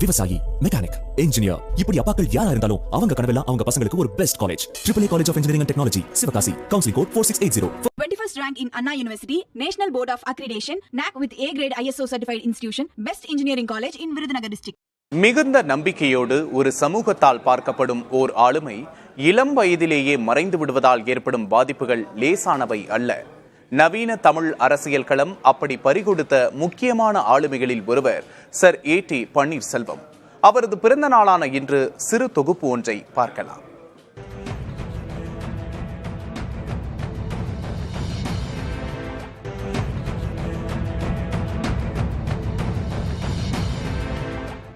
விவசாயி, mechanic, engineer, இப்படி அப்பாக்கள் யாரா இருந்தாலும் அவங்க கனவெல்லாம் அவங்க பசங்களுக்கு ஒரு best college. AAA College of Engineering and Technology, Sivakasi. Counseling code 4680. 21st rank in Anna University, National Board of Accreditation, NAC with A grade ISO certified institution, Best Engineering College in Virudhunagar district. மிகுந்த நம்பிக்கையோடு ஒரு சமூகத்தால் பார்க்கப்படும் ஓர் ஆளுமை இளம் வயதிலேயே மறைந்து விடுவதால் ஏற்படும் பாதிப்புகள் லேசானவை அல்ல. நவீன தமிழ் அரசியல் களம் அப்படி பறிகொடுத்த முக்கியமான ஆளுமைகளில் ஒருவர் சர் A.T. பன்னீர்செல்வம். அவரது பிறந்த நாளான இன்று சிறு தொகுப்பு ஒன்றை பார்க்கலாம்.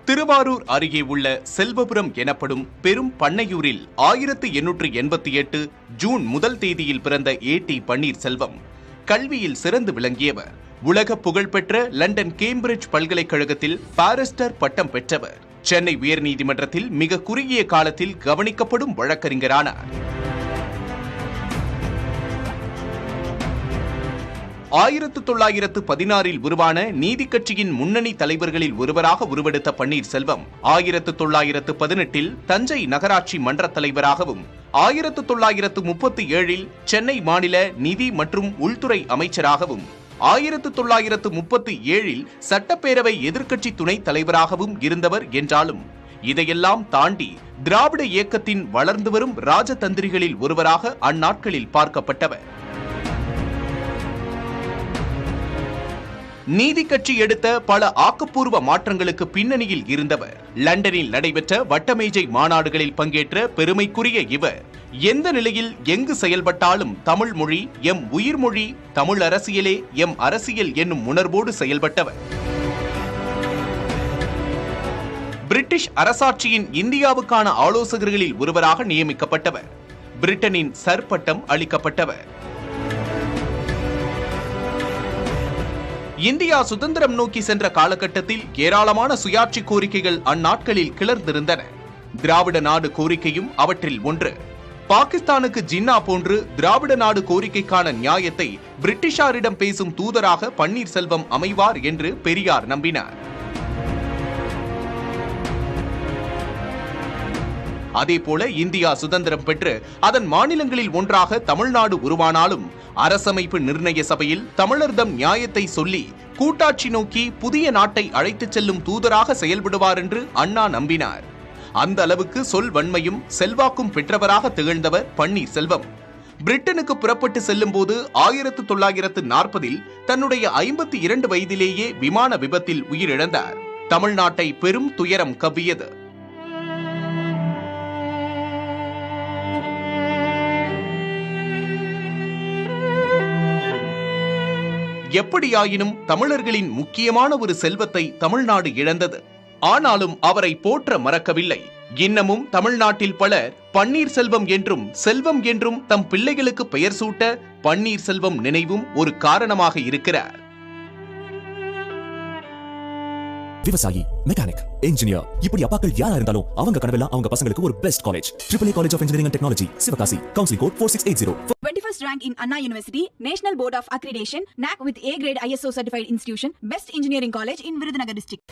திருவாரூர் அருகே உள்ள செல்வபுரம் எனப்படும் பெரும் பண்ணையூரில் 1888 ஜூன் 1 தேதியில் பிறந்த A.T. பன்னீர்செல்வம் கல்வியில் சிறந்து விளங்கியவர். உலக புகழ்பெற்ற லண்டன் கேம்பிரிட்ஜ் பல்கலைக்கழகத்தில் பாரிஸ்டர் பட்டம் பெற்றவர். சென்னை உயர்நீதிமன்றத்தில் மிக குறுகிய காலத்தில் கவனிக்கப்படும் வழக்கறிஞரானார். 1916 உருவான நீதி கட்சியின் முன்னணி தலைவர்களில் ஒருவராக உருவெடுத்த பன்னீர்செல்வம் 1918 தஞ்சை நகராட்சி மன்ற தலைவராகவும் 1937 சென்னை மாநில நிதி மற்றும் உள்துறை அமைச்சராகவும் 1937 சட்டப்பேரவை எதிர்க்கட்சி துணைத் தலைவராகவும் இருந்தவர் என்றாலும் இதையெல்லாம் தாண்டி திராவிட இயக்கத்தின் வளர்ந்து வரும் ராஜதந்திரிகளில் ஒருவராக அந்நாட்களில் பார்க்கப்பட்டவர். நீதி கட்சி எடுத்த பல ஆக்கப்பூர்வ மாற்றங்களுக்கு பின்னணியில் இருந்தவர். லண்டனில் நடைபெற்ற வட்டமேஜை மாநாடுகளில் பங்கேற்ற பெருமைக்குரிய இவர் எந்த நிலையில் எங்கு செயல்பட்டாலும் தமிழ் மொழி எம் உயிர்மொழி, தமிழ் அரசியலே எம் அரசியல் என்னும் உணர்வோடு செயல்பட்டவர். பிரிட்டிஷ் அரசாட்சியின் இந்தியாவுக்கான ஆலோசகர்களில் ஒருவராக நியமிக்கப்பட்டவர். பிரிட்டனின் சர் பட்டம் அளிக்கப்பட்டவர். இந்தியா சுதந்திரம் நோக்கி சென்ற காலகட்டத்தில் ஏராளமான சுயாட்சி கோரிக்கைகள் அந்நாட்களில் கிளர்ந்திருந்தன. திராவிட நாடு கோரிக்கையும் அவற்றில் ஒன்று. பாகிஸ்தானுக்கு ஜின்னா போன்று திராவிட நாடு கோரிக்கைக்கான நியாயத்தை பிரிட்டிஷாரிடம் பேசும் தூதராக பன்னீர்செல்வம் அமைவார் என்று பெரியார் நம்பினார். அதேபோல இந்தியா சுதந்திரம் பெற்று அதன் மாநிலங்களில் ஒன்றாக தமிழ்நாடு உருவானாலும் அரசமைப்பு நிர்ணய சபையில் தமிழர்தம் நியாயத்தை சொல்லி கூட்டாட்சி நோக்கி புதிய நாட்டை அழைத்துச் செல்லும் தூதராக செயல்படுவார் என்று அண்ணா நம்பினார். அந்த அளவுக்கு சொல் வன்மையும் செல்வாக்கும் பெற்றவராக திகழ்ந்தவர் பன்னீர்செல்வம். பிரிட்டனுக்கு புறப்பட்டு செல்லும் போது 1940 தன்னுடைய 52 வயதிலேயே விமான விபத்தில் உயிரிழந்தார். தமிழ்நாட்டை பெரும் துயரம் கவ்வியது. எப்படியாயினும் தமிழர்களின் முக்கியமான ஒரு செல்வத்தை தமிழ்நாடு இழந்தது. ஆனாலும் அவரை போற்ற மறக்கவில்லை. இன்னமும் தமிழ்நாட்டில் பலர் பன்னீர்செல்வம் என்றும் செல்வம் என்றும் தம் பிள்ளைகளுக்கு பெயர் சூட்ட பன்னீர்செல்வம் நினைவும் ஒரு காரணமாக இருக்கிறார். விவசாயி, மெக்கானிக், இன்ஜினியர், இப்படி அப்பாக்கள் யாரா இருந்தாலும் அவங்க கனவெல்லாம் அவங்க பசங்களுக்கு ஒரு best college. AAA College of Engineering and Technology, Sivakasi. Counseling code 4680. 21st rank in Anna University, National Board of Accreditation, NAC with A grade ISO certified institution, Best Engineering College in Virudhunagar district.